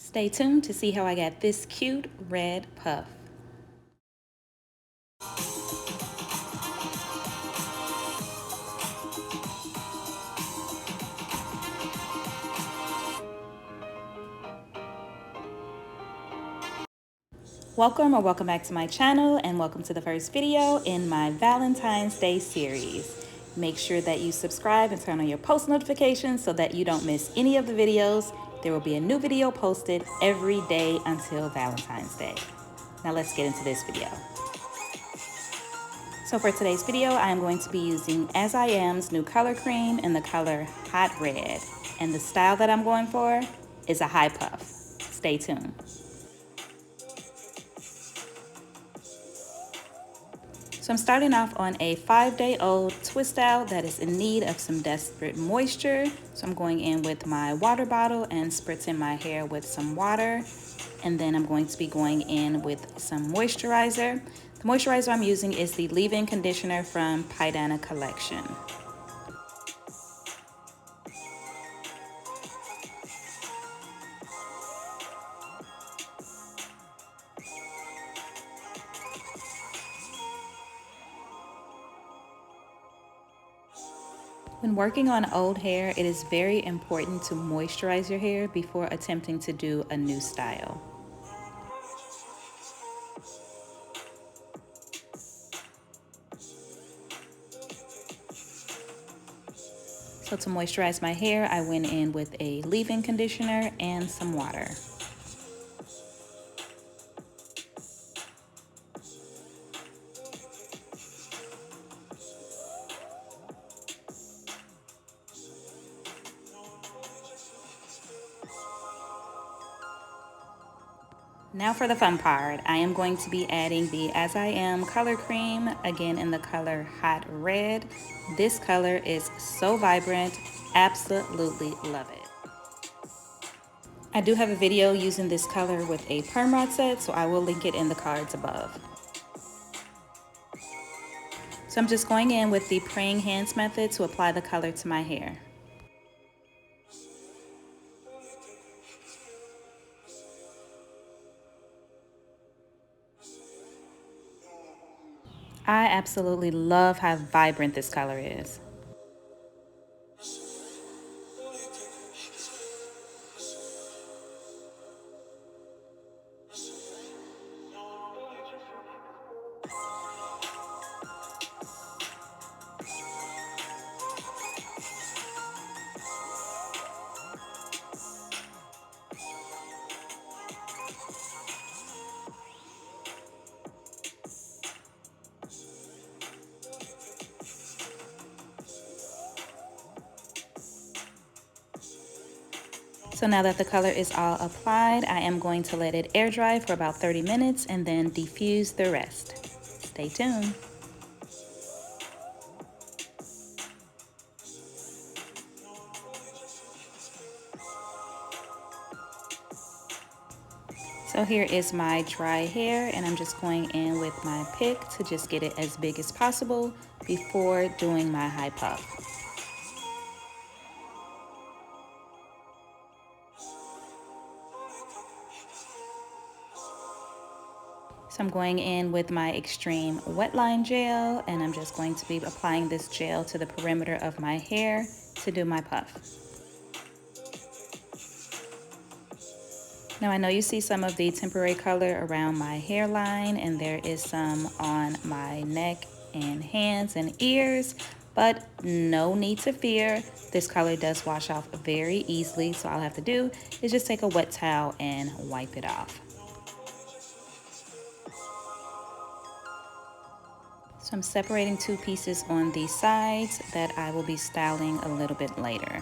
Stay tuned to see how I got this cute red puff. Welcome back to my channel, and welcome to the first video in my Valentine's Day series. Make sure that you subscribe and turn on your post notifications so that you don't miss any of the videos. There will be a new video posted every day until Valentine's Day. Now let's get into this video. So for today's video, I am going to be using As I Am's new color cream in the color Hot Red. And the style that I'm going for is a high puff. Stay tuned. So I'm starting off on a 5-day-old twist out that is in need of some desperate moisture. So I'm going in with my water bottle and spritzing my hair with some water. And then I'm going to be going in with some moisturizer. The moisturizer I'm using is the leave-in conditioner from Pydana Collection. When working on old hair, it is very important to moisturize your hair before attempting to do a new style. So to moisturize my hair, I went in with a leave-in conditioner and some water. Now for the fun part, I am going to be adding the As I Am color cream, again in the color Hot Red. This color is so vibrant, absolutely love it. I do have a video using this color with a perm rod set, so I will link it in the cards above. So I'm just going in with the praying hands method to apply the color to my hair. I absolutely love how vibrant this color is. So now that the color is all applied, I am going to let it air dry for about 30 minutes and then diffuse the rest. Stay tuned. So here is my dry hair, and I'm just going in with my pick to just get it as big as possible before doing my high puff. So I'm going in with my Extreme Wet Line Gel, and I'm just going to be applying this gel to the perimeter of my hair to do my puff. Now I know you see some of the temporary color around my hairline, and there is some on my neck and hands and ears, but no need to fear. This color does wash off very easily, so all I have to do is just take a wet towel and wipe it off. So I'm separating two pieces on the sides that I will be styling a little bit later.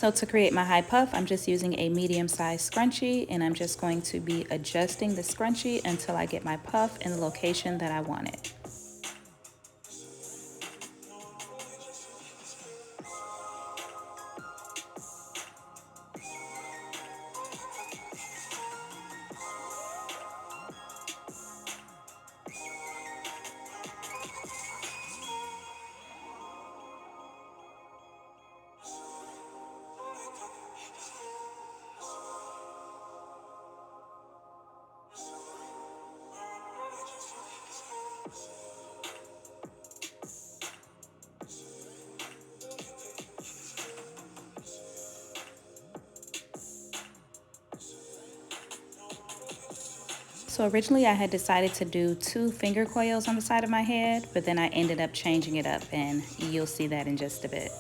So to create my high puff, I'm just using a medium-sized scrunchie, and I'm just going to be adjusting the scrunchie until I get my puff in the location that I want it. So originally I had decided to do 2 finger coils on the side of my head, but then I ended up changing it up, and you'll see that in just a bit.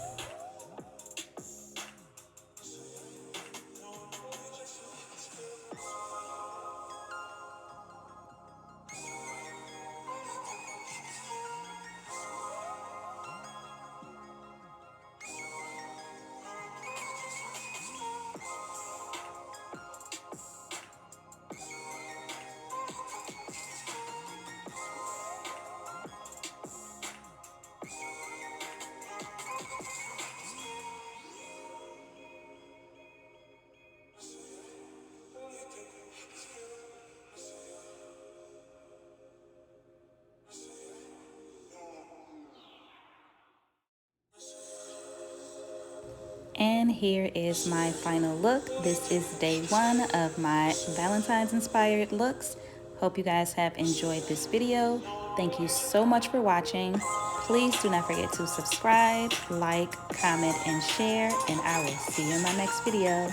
And here is my final look. This is day 1 of my Valentine's inspired looks. Hope you guys have enjoyed this video. Thank you so much for watching. Please do not forget to subscribe, like, comment, and share, and I will see you in my next video.